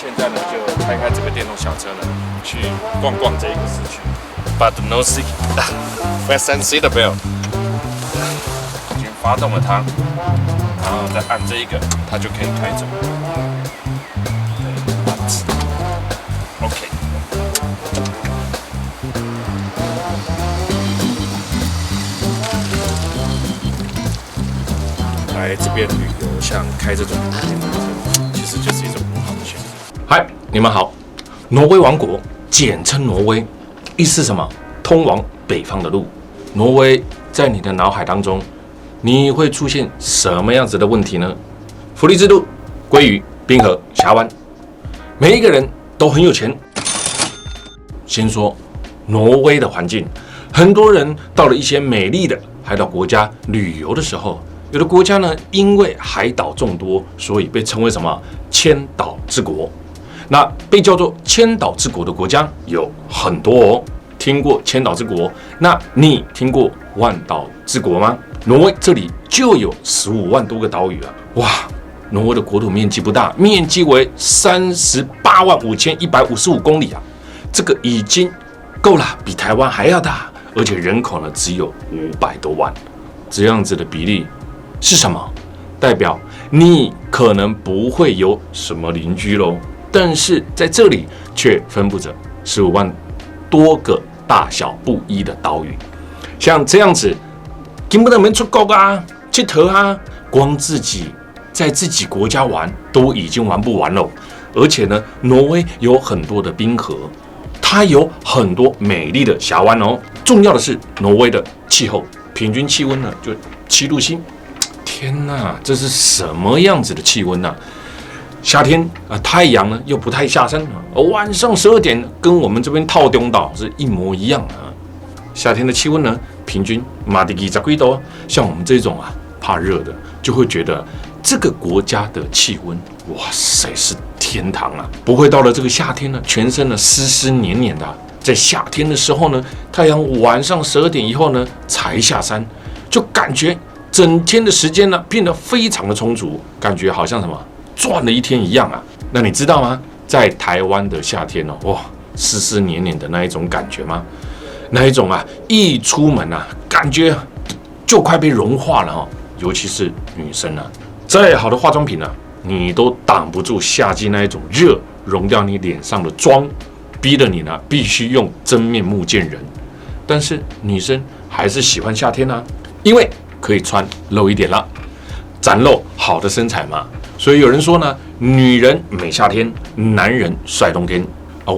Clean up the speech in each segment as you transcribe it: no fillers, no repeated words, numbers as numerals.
现在呢就开这个电动小车呢，去逛逛这一个市区。But no seat, fasten seat belt。已经发动了它，然后再按这一个，它就可以开走。OK。来这边旅游，像开这种电动车，其实就是一种很好的选择。嗨，你们好，挪威王国简称挪威，意思是什么？通往北方的路。挪威在你的脑海当中，你会出现什么样子的问题呢？福利制度、鲑鱼、冰河、峡湾，每一个人都很有钱。先说挪威的环境，很多人到了一些美丽的海岛国家旅游的时候，有的国家呢，因为海岛众多，所以被称为什么千岛之国。那被叫做千岛之国的国家有很多哦。听过千岛之国？那你听过万岛之国吗？挪威这里就有15万多个岛屿啊！哇，挪威的国土面积不大，面积为385155公里啊，这个已经够了，比台湾还要大，而且人口呢只有500多万，这样子的比例是什么？代表你可能不会有什么邻居咯，但是在这里却分布着15万多个大小不一的岛屿，像这样子，根本都没出国啊，去佗啊，光自己在自己国家玩都已经玩不完了。而且呢，挪威有很多的冰河，它有很多美丽的峡湾哦。重要的是，挪威的气候平均气温呢就7度C。天哪，这是什么样子的气温啊？夏天太阳呢又不太下山，晚上12点跟我们这边套中岛是一模一样啊。夏天的气温呢，平均马迪基在几度，像我们这种怕热的，就会觉得这个国家的气温，哇塞，是天堂啊！不会到了这个夏天呢，全身呢湿湿黏黏的。在夏天的时候呢，太阳晚上12点以后呢才下山，就感觉整天的时间呢变得非常的充足，感觉好像什么赚了一天一样啊！那你知道吗？在台湾的夏天哦，哇，湿湿黏黏的那一种感觉吗？那一种一出门感觉就快被融化了哦。尤其是女生再好的化妆品你都挡不住夏季那一种热融掉你脸上的妆，逼得你呢必须用真面目见人。但是女生还是喜欢夏天因为可以穿露一点了，展露好的身材嘛。所以有人说呢，女人美夏天，男人帅冬天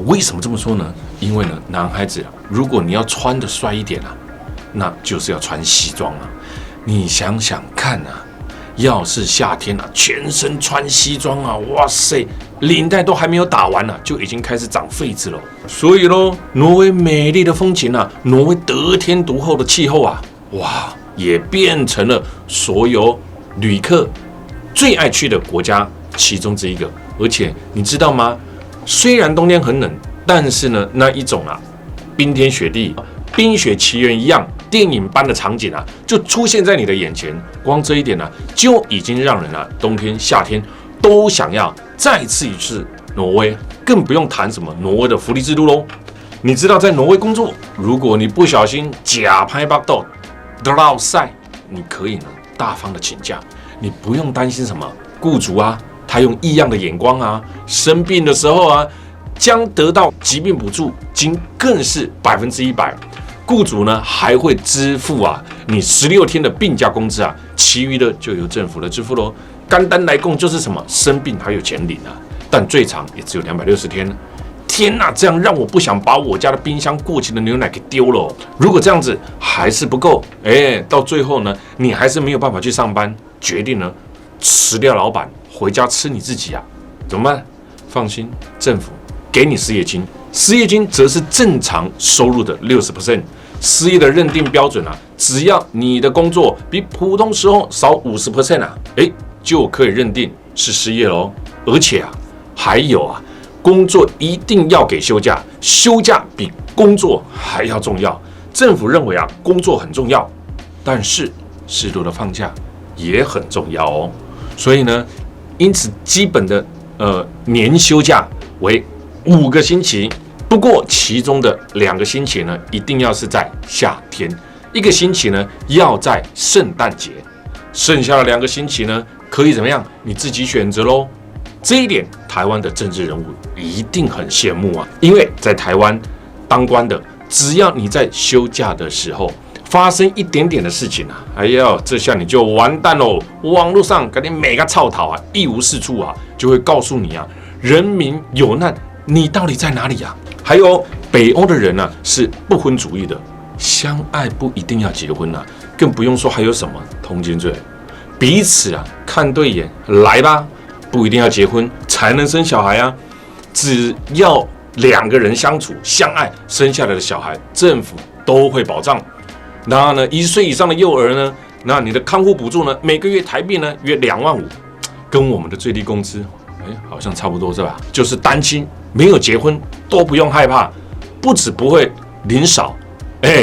为什么这么说呢？因为呢，男孩子如果你要穿的帅一点那就是要穿西装你想想看要是夏天全身穿西装哇塞，领带都还没有打完就已经开始长痱子了。所以咯，挪威美丽的风情挪威得天独厚的气候哇，也变成了所有旅客最爱去的国家其中之一个。而且你知道吗？虽然冬天很冷，但是呢，那一种冰天雪地、冰雪奇缘一样电影般的场景就出现在你的眼前。光这一点就已经让人冬天、夏天都想要再次一次挪威，更不用谈什么挪威的福利制度喽。你知道在挪威工作，如果你不小心假拍巴豆得落晒，你可以呢大方的请假。你不用担心什么雇主他用异样的眼光生病的时候将得到疾病补助金更是100%，雇主呢还会支付你16天的病假工资其余的就由政府来支付咯。单单来供就是什么生病还有钱领但最长也只有260天。天哪，这样让我不想把我家的冰箱过期的牛奶给丢了如果这样子还是不够，到最后呢，你还是没有办法去上班，决定呢辞掉老板，回家吃你自己怎么办？放心，政府给你失业金，失业金则是正常收入的60%。失业的认定标准只要你的工作比普通时候少50%就可以认定是失业咯。而且还有工作一定要给休假，休假比工作还要重要。政府认为工作很重要，但是适度的放假也很重要哦。所以呢，因此基本的年休假为5个星期，不过其中的2个星期呢，一定要是在夏天，1个星期呢要在圣诞节，剩下的2个星期呢可以怎么样？你自己选择咯。这一点，台湾的政治人物一定很羡慕啊，因为在台湾当官的，只要你在休假的时候发生一点点的事情啊，哎呀，这下你就完蛋喽！网络上给你每个操讨啊，一无是处啊，就会告诉你啊，人民有难，你到底在哪里啊？还有北欧的人啊，是不婚主义的，相爱不一定要结婚啊，更不用说还有什么通奸罪，彼此啊看对眼，来吧，不一定要结婚才能生小孩啊，只要2个人相处相爱，生下来的小孩，政府都会保障。然后呢，1岁以上的幼儿呢，那你的看护补助呢，每个月台币呢约2万5，跟我们的最低工资，好像差不多是吧？就是单亲没有结婚都不用害怕，不止不会领少，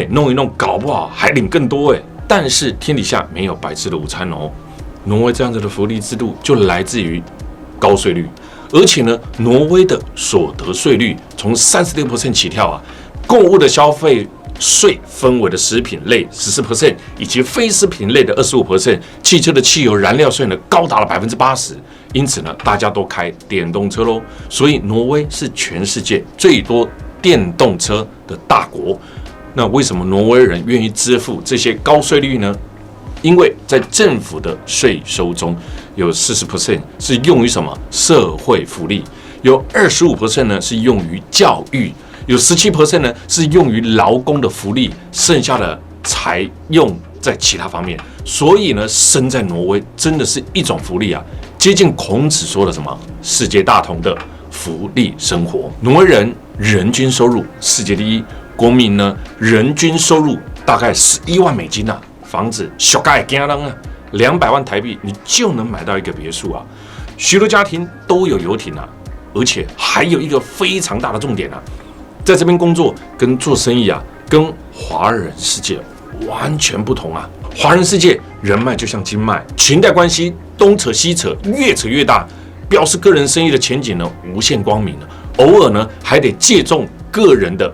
弄一弄搞不好还领更多但是天底下没有白吃的午餐哦。挪威这样子的福利制度就来自于高税率，而且呢，挪威的所得税率从36% 起跳啊，购物的消费税分为的食品类 14%， 以及非食品类的 25%， 汽车的汽油燃料税呢高达了 80%， 因此呢，大家都开电动车咯。所以挪威是全世界最多电动车的大国。那为什么挪威人愿意支付这些高税率呢？因为在政府的税收中，有 40% 是用于什么？社会福利，有 25% 呢是用于教育，有 17% 呢是用于劳工的福利，剩下的才用在其他方面。所以呢，生在挪威真的是一种福利啊，接近孔子说的什么世界大同的福利生活。挪威人人均收入世界第一，国民呢人均收入大概11万美金啊，房子小盖惊人啊，200万台币你就能买到一个别墅啊。许多家庭都有游艇啊，而且还有一个非常大的重点啊，在这边工作跟做生意啊，跟华人世界完全不同啊。华人世界人脉就像经脉，裙带关系东扯西扯，越扯越大，表示个人生意的前景呢无限光明了。偶尔呢还得借重个人的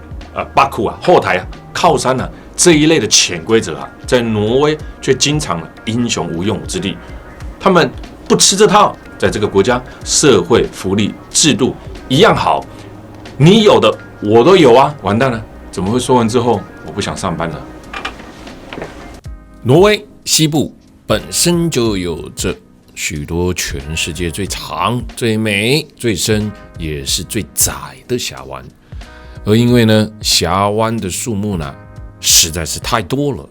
巴库啊、后台啊、靠山啊这一类的潜规则啊，在挪威却经常英雄无用武之地。他们不吃这套，在这个国家社会福利制度一样好，你有的我都有啊，完蛋了！怎么会说完之后我不想上班呢？挪威西部本身就有着许多全世界最长、最美、最深，也是最窄的峡湾。而因为呢，峡湾的数目呢实在是太多了，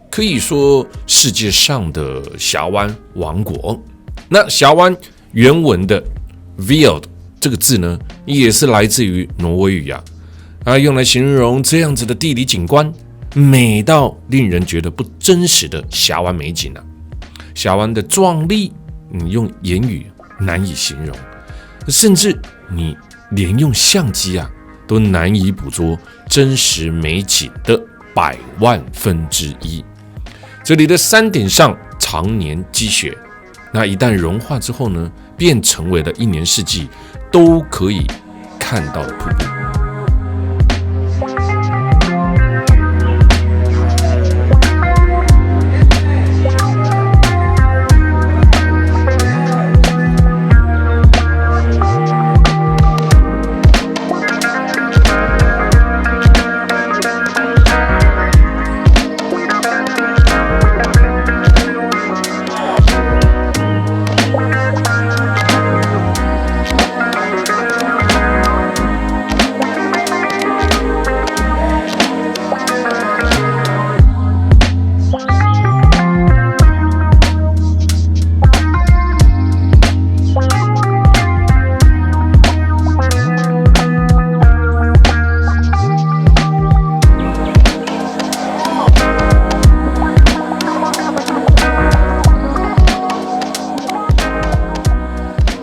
可以说世界上的峡湾王国。那峡湾原文的 Vild 这个字呢，也是来自于挪威语用来形容这样子的地理景观，美到令人觉得不真实的峡湾美景峡湾的壮丽，你用言语难以形容，甚至你连用相机都难以捕捉真实美景的100万分之一。这里的山顶上常年积雪，那一旦融化之后呢，便成为了一年四季都可以看到的瀑布。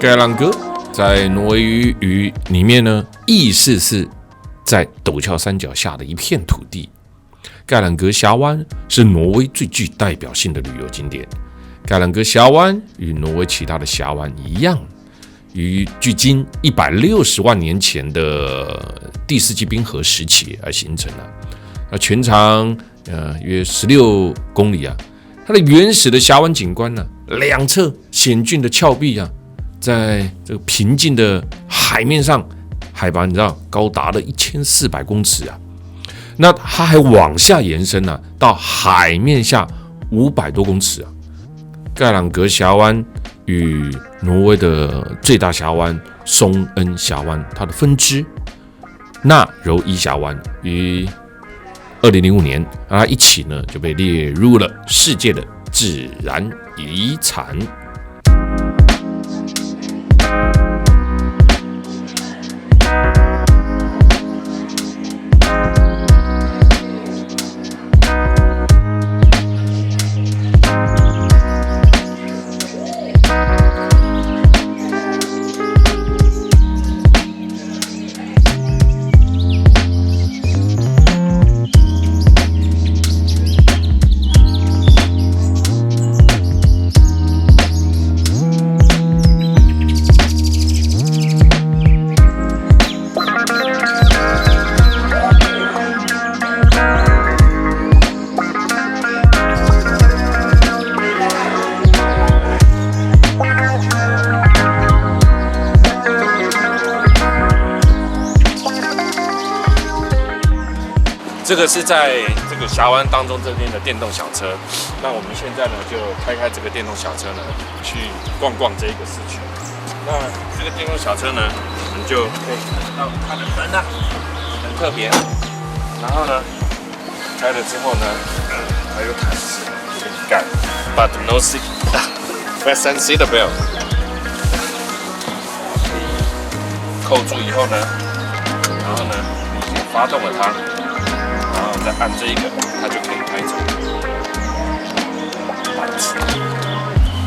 盖朗格在挪威语里面呢，意思是在陡峭山脚下的一片土地。盖朗格峡湾是挪威最具代表性的旅游景点。盖朗格峡湾与挪威其他的峡湾一样，于距今160万年前的第四纪冰河时期而形成的。全长约16公里啊。它的原始的峡湾景观呢，两侧险峻的峭壁啊，在这个平静的海面上，海拔你知道高达了1400公尺啊。那它还往下延伸啊，到海面下500多公尺啊。盖朗格峡湾与挪威的最大峡湾松恩峡湾，它的分支纳柔伊峡湾于2005年一起呢就被列入了世界的自然遗产。这个是在这个峡湾当中这边的电动小车。那我们现在呢，就开这个电动小车呢，去逛逛这一个市区。那这个电动小车呢，我们就可以看到它的门啊，很特别。然后呢，开了之后呢，还有塔式这个盖 ，but no seat, fasten seat belt。扣住以后呢，然后呢，你发动了它。然后再按这一个，它就可以开走。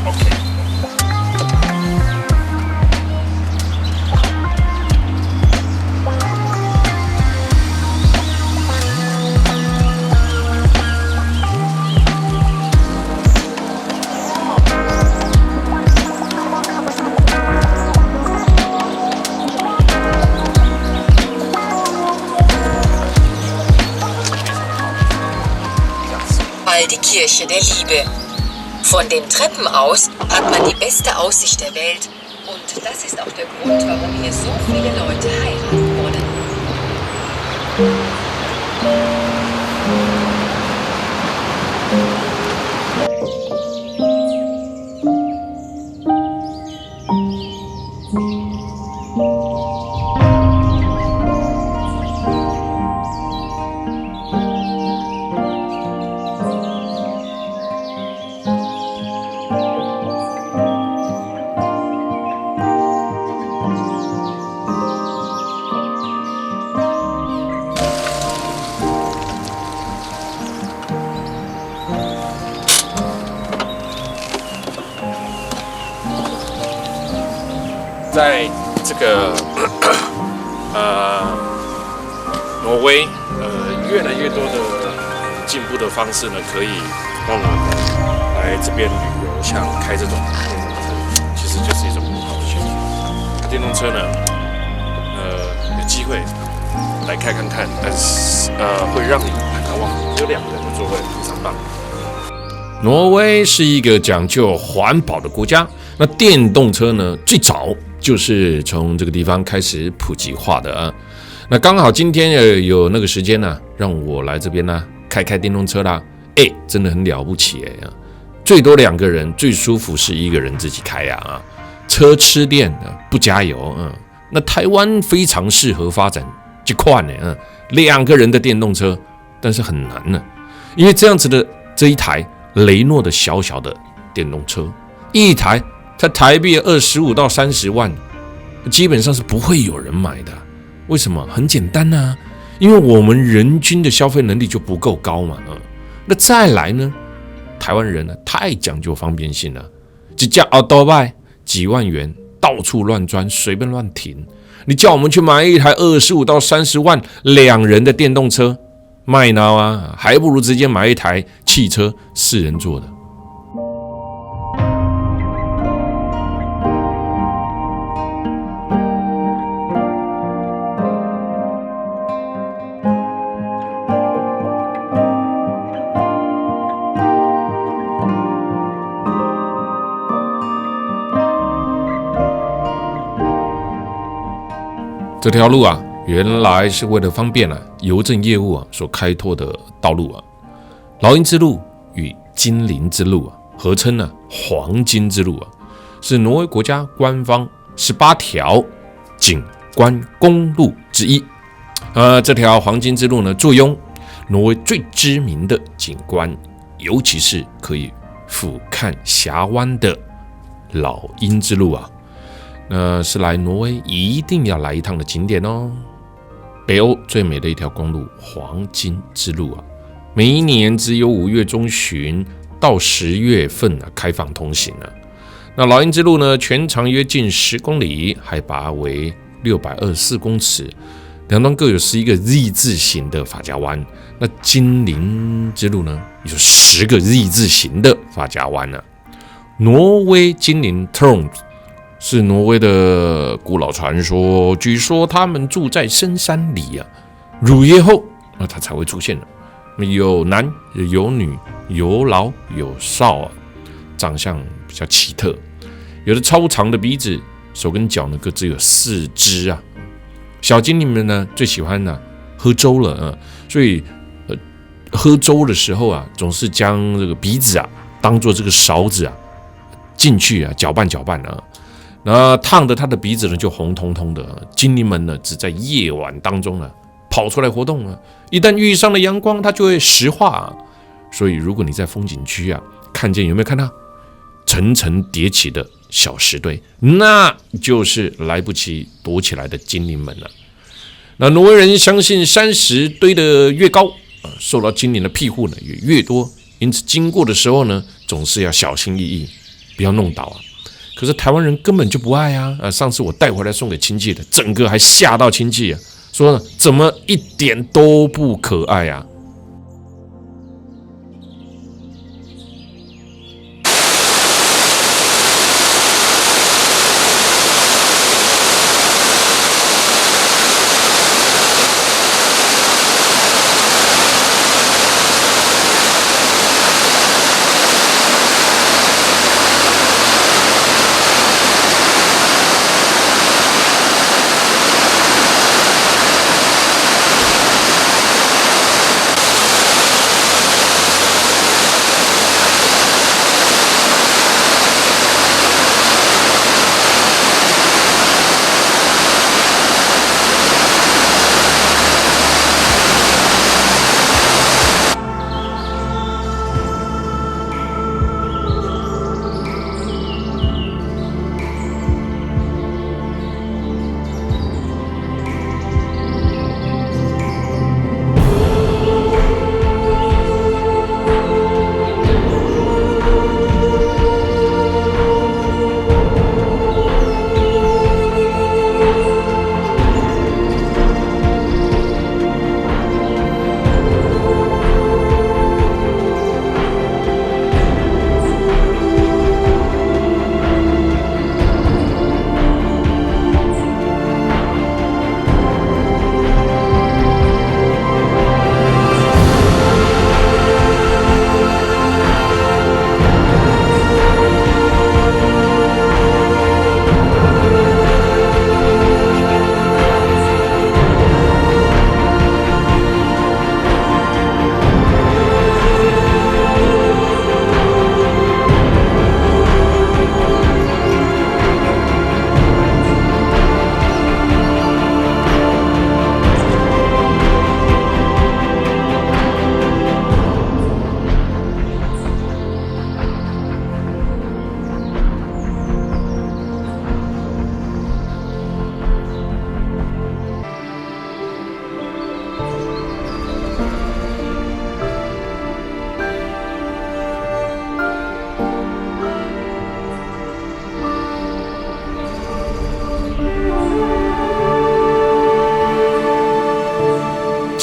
OK。Die Kirche der Liebe. Von den Treppen aus hat man die beste Aussicht der Welt. Und das ist auch der Grund, warum hier so viele Leute heiraten wollen.在这个挪威越来越多的进步的方式呢，可以让我们来这边旅游，像开这种电动车，其实就是一种很好的选择。电动车呢，有机会来开看看，但是会让你很难忘，有2个人的座位非常棒。挪威是一个讲究环保的国家，那电动车呢，最早就是从这个地方开始普及化的啊。那刚好今天有那个时间呢，让我来这边呢开电动车啦。真的很了不起啊！最多2个人，最舒服是1个人自己开啊。车吃电不加油那台湾非常适合发展这块呢2个人的电动车，但是很难呢，因为这样子的这一台雷诺的小小的电动车，一台它台币25到30万，基本上是不会有人买的。为什么？很简单啊，因为我们人均的消费能力就不够高嘛。那再来呢，台湾人呢太讲究方便性了，一架奥多拜几万元，到处乱钻，随便乱停。你叫我们去买一台25到30万2人的电动车，卖脑啊，还不如直接买一台汽车4人座的。这条路啊，原来是为了方便邮政业务所开拓的道路老鹰之路与精灵之路合称黄金之路是挪威国家官方18条景观公路之一。这条黄金之路呢，坐拥挪威最知名的景观，尤其是可以俯瞰峡湾的老鹰之路是来挪威一定要来一趟的景点哦。北欧最美的一条公路黄金之路每一年只有5月中旬到10月份开放通行那老鹰之路呢，全长约近10公里，海拔为624公尺，两端各有11个 Z 字形的发夹弯。那精灵之路呢，有10个 Z 字形的发夹弯挪威精灵 Trond 是挪威的古老传说，据说他们住在深山里入夜后它才会出现的。有男有女有老有少长相比较奇特，有的超长的鼻子，手跟脚呢各自有4只小精灵们呢最喜欢喝粥了所以喝粥的时候总是将这个鼻子当做这个勺子进去搅拌那烫的他的鼻子呢就红彤彤的。精灵们呢只在夜晚当中跑出来活动一旦遇上了阳光，它就会石化所以如果你在风景区看见，有没有看到层层叠起的小石堆，那就是来不及躲起来的精灵们那挪威人相信山石堆得越高受到精灵的庇护呢也越多，因此经过的时候呢总是要小心翼翼，不要弄倒可是台湾人根本就不爱上次我带回来送给亲戚的，整个还吓到亲戚说怎么一点都不可爱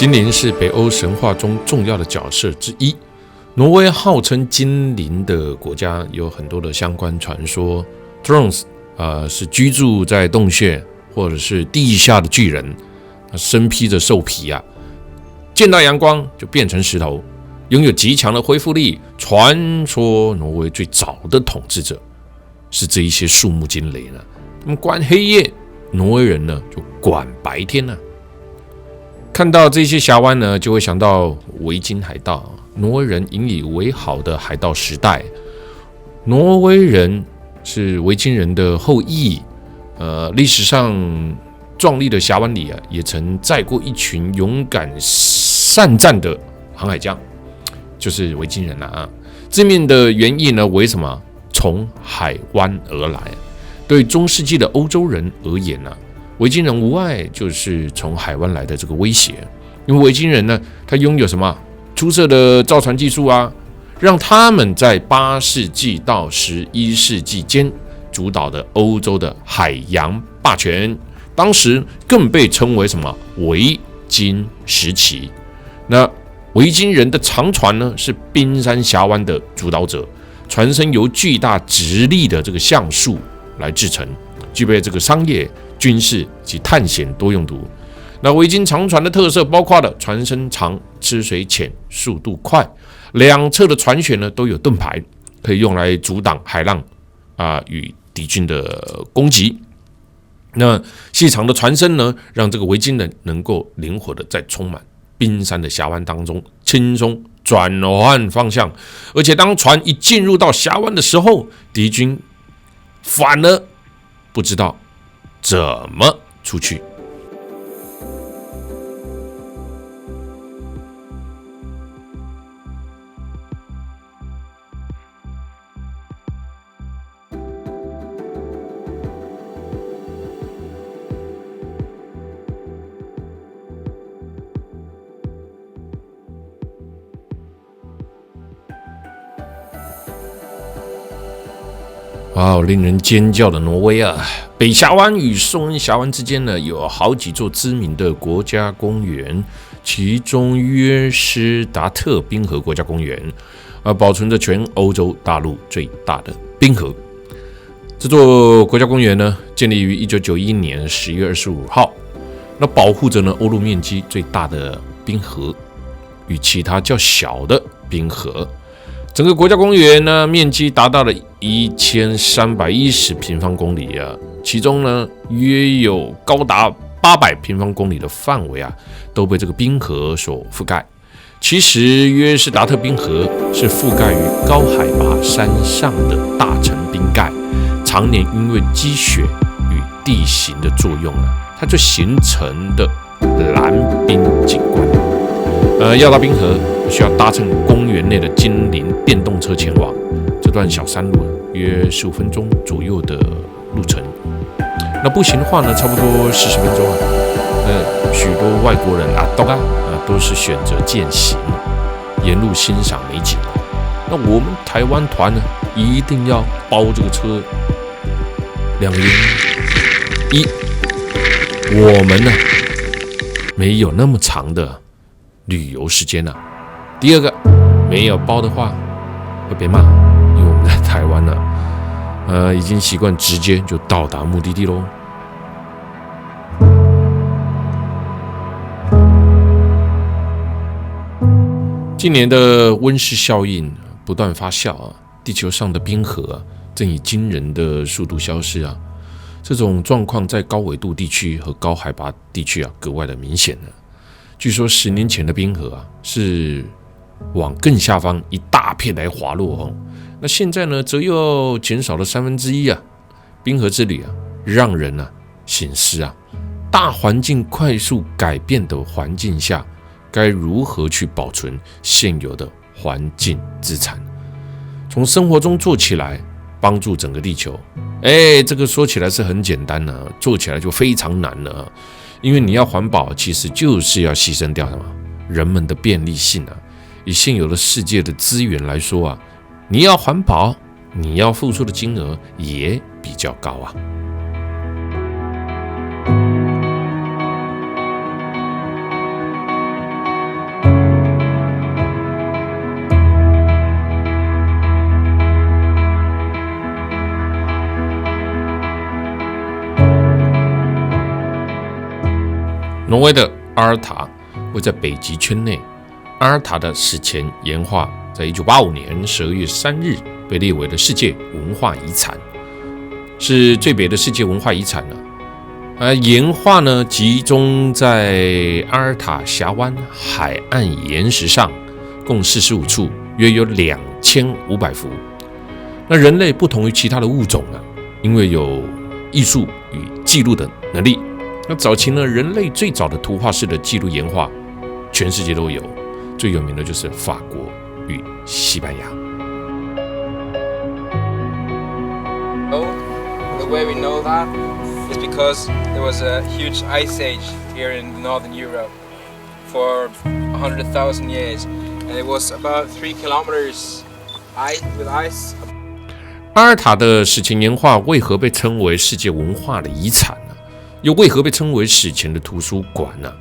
精灵是北欧神话中重要的角色之一。挪威号称精灵的国家，有很多的相关传说。Trons 是居住在洞穴或者是地下的巨人，身披着兽皮见到阳光就变成石头，拥有极强的恢复力。传说挪威最早的统治者是这一些树木精灵他们观黑夜挪威人呢就管白天呢。看到这些峡湾呢，就会想到维京海盗，挪威人引以为豪的海盗时代。挪威人是维京人的后裔，历史上壮丽的峡湾里啊，也曾载过一群勇敢善战的航海家，就是维京人啊。字面的原意呢为什么？从海湾而来。对中世纪的欧洲人而言呢，维京人无外就是从海湾来的这个威胁。因为维京人呢，他拥有什么出色的造船技术啊，让他们在8世纪到11世纪间主导的欧洲的海洋霸权。当时更被称为什么维京时期。那维京人的长船呢，是冰山峡湾的主导者，船身由巨大直立的这个橡树来制成，具备这个商业、军事及探险多用途。那维京长船的特色包括了船身长、吃水浅、速度快，两侧的船舷呢都有盾牌，可以用来阻挡海浪与敌军的攻击。那细长的船身呢，让这个维京人能够灵活的在充满冰山的峡湾当中轻松转换方向，而且当船一进入到峡湾的时候，敌军反而不知道怎么出去。哇，令人尖叫的挪威啊！北峡湾与宋恩峡湾之间呢，有好几座知名的国家公园，其中约施达特冰河国家公园保存着全欧洲大陆最大的冰河。这座国家公园呢，建立于1991年10月25号，那保护着呢欧陆面积最大的冰河与其他较小的冰河。整个国家公园呢，面积达到了1310平方公里啊，其中呢，约有高达800平方公里的范围啊，都被这个冰河所覆盖。其实，约施达特冰河是覆盖于高海拔山上的大层冰盖，常年因为积雪与地形的作用呢，它就形成的蓝冰景观。要到冰河，需要搭乘公园内的精灵电动车前往。这段小山路约15分钟左右的路程。那步行的话呢，差不多40分钟啊。许多外国人都是选择健行，沿路欣赏美景。那我们台湾团呢，一定要包这个车2原因：一，我们呢没有那么长的旅游时间啊。第二个，没有包的话会被骂，因为我们在台湾呢，已经习惯直接就到达目的地喽。近年的温室效应不断发酵啊，地球上的冰河正以惊人的速度消失啊。这种状况在高纬度地区和高海拔地区格外的明显了。据说10年前的冰河是往更下方一大片来滑落那现在呢，则又减少了1/3啊。冰河之旅让人省思大环境快速改变的环境下，该如何去保存现有的环境资产？从生活中做起来，帮助整个地球。这个说起来是很简单的，做起来就非常难了。因为你要环保，其实就是要牺牲掉什么？人们的便利性以现有的世界的资源来说你要环保，你要付出的金额也比较高挪威的阿尔塔位在北极圈内，阿尔塔的史前岩画在1985年12月3日被列为了世界文化遗产，是最北的世界文化遗产岩画呢集中在阿尔塔峡湾海岸岩石上，共45处，约有2500幅。那人类不同于其他的物种因为有艺术与记录的能力，那早期呢，人类最早的图画式的记录岩画，全世界都有，最有名的就是法国与西班牙。The way we know that is because there was a huge ice age here in northern Europe for 100,000 years, and it was about 3 kilometers with ice. 阿尔塔的史前岩画为何被称为世界文化的遗产呢？又为何被称为史前的图书馆呢？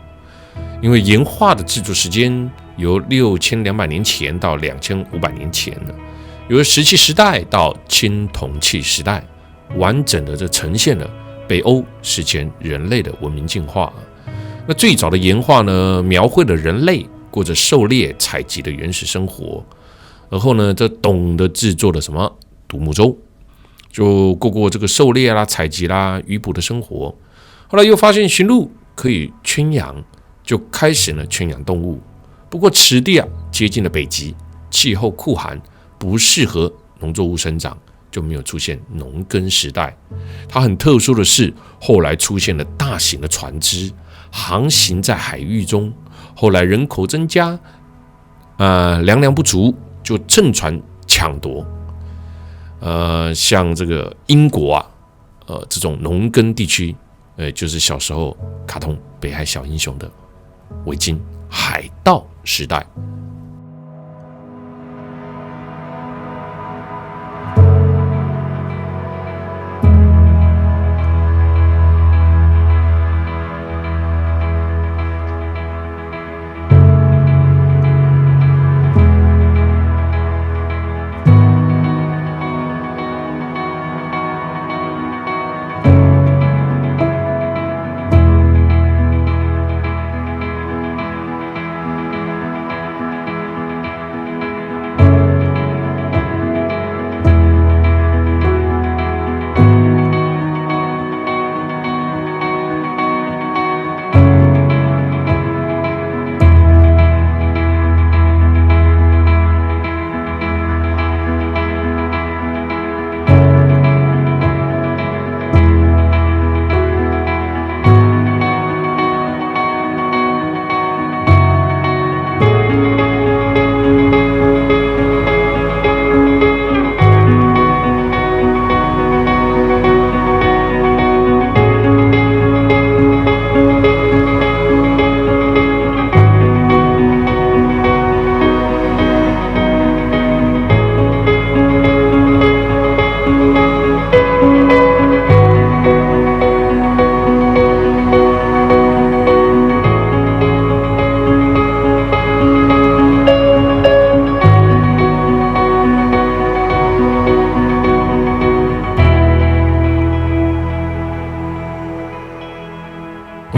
因为岩画的制作时间由6200年前到2500年前呢，由石器时代到青铜器时代，完整的呈现了北欧史前人类的文明进化。那最早的岩画呢，描绘了人类过着狩猎采集的原始生活，而后呢，这懂得制作了什么独木舟，就过这个狩猎啦、采集啦、渔捕的生活。后来又发现驯鹿可以圈养，就开始呢圈养动物。不过此地接近了北极，气候酷寒，不适合农作物生长，就没有出现农耕时代。它很特殊的是，后来出现了大型的船只，航行在海域中。后来人口增加，粮不足，就乘船抢夺。像这个英国这种农耕地区，就是小时候卡通《北海小英雄》的维京海盗时代。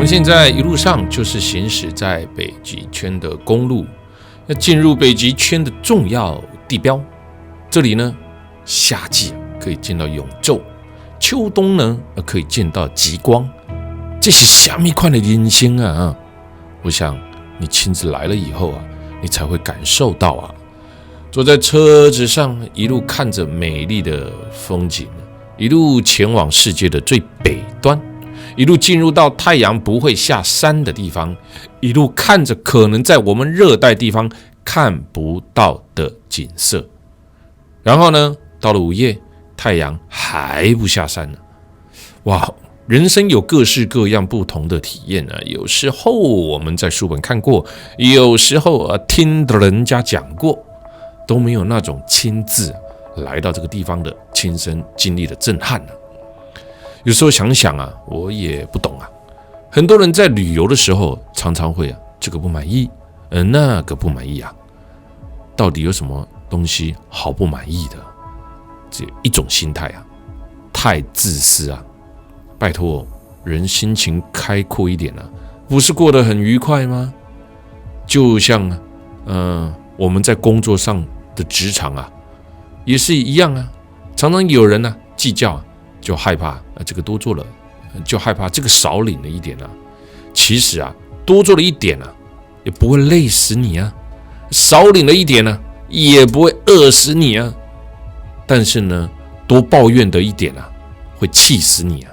现在一路上就是行驶在北极圈的公路，要进入北极圈的重要地标。这里呢，夏季可以见到永昼，秋冬呢可以见到极光。这是什么款的人生啊？我想你亲自来了以后你才会感受到坐在车子上，一路看着美丽的风景，一路前往世界的最北端。一路进入到太阳不会下山的地方，一路看着可能在我们热带地方看不到的景色。然后呢，到了午夜，太阳还不下山呢。哇，人生有各式各样不同的体验有时候我们在书本看过，有时候听人家讲过，都没有那种亲自来到这个地方的亲身经历的震撼有时候想想我也不懂很多人在旅游的时候常常会这个不满意，那个不满意到底有什么东西好不满意的？只有一种心态太自私拜托，人心情开阔一点不是过得很愉快吗？就像我们在工作上的职场也是一样常常有人计较就害怕这个多做了就害怕这个少领了一点啊。其实啊，多做了一点啊，也不会累死你啊；少领了一点呢，也不会饿死你啊。但是呢，多抱怨的一点啊，会气死你啊。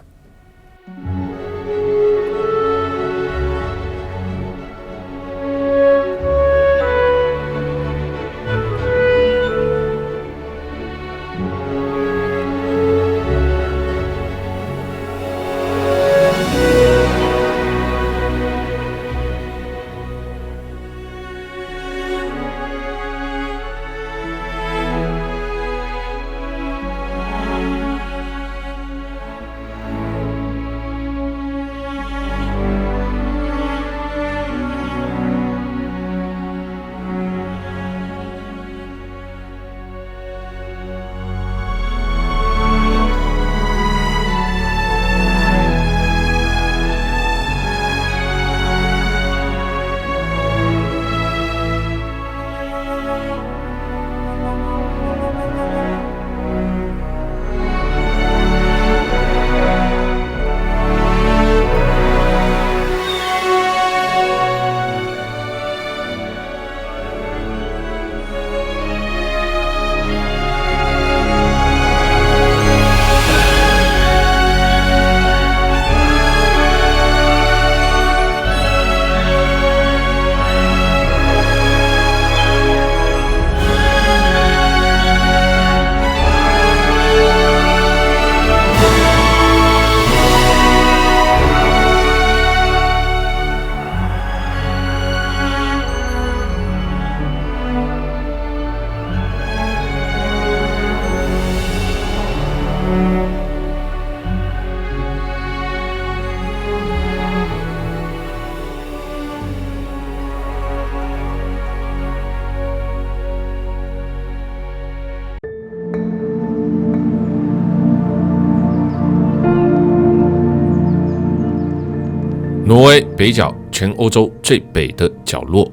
挪威北角，全欧洲最北的角落，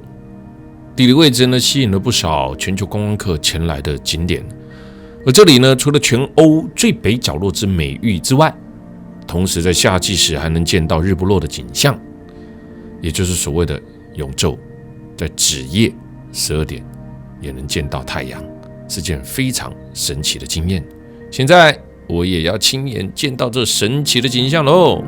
地理位置呢吸引了不少全球观光客前来的景点。而这里呢，除了全欧最北角落之美誉之外，同时在夏季时还能见到日不落的景象，也就是所谓的永昼，在子夜12点也能见到太阳，是件非常神奇的经验。现在我也要亲眼见到这神奇的景象喽！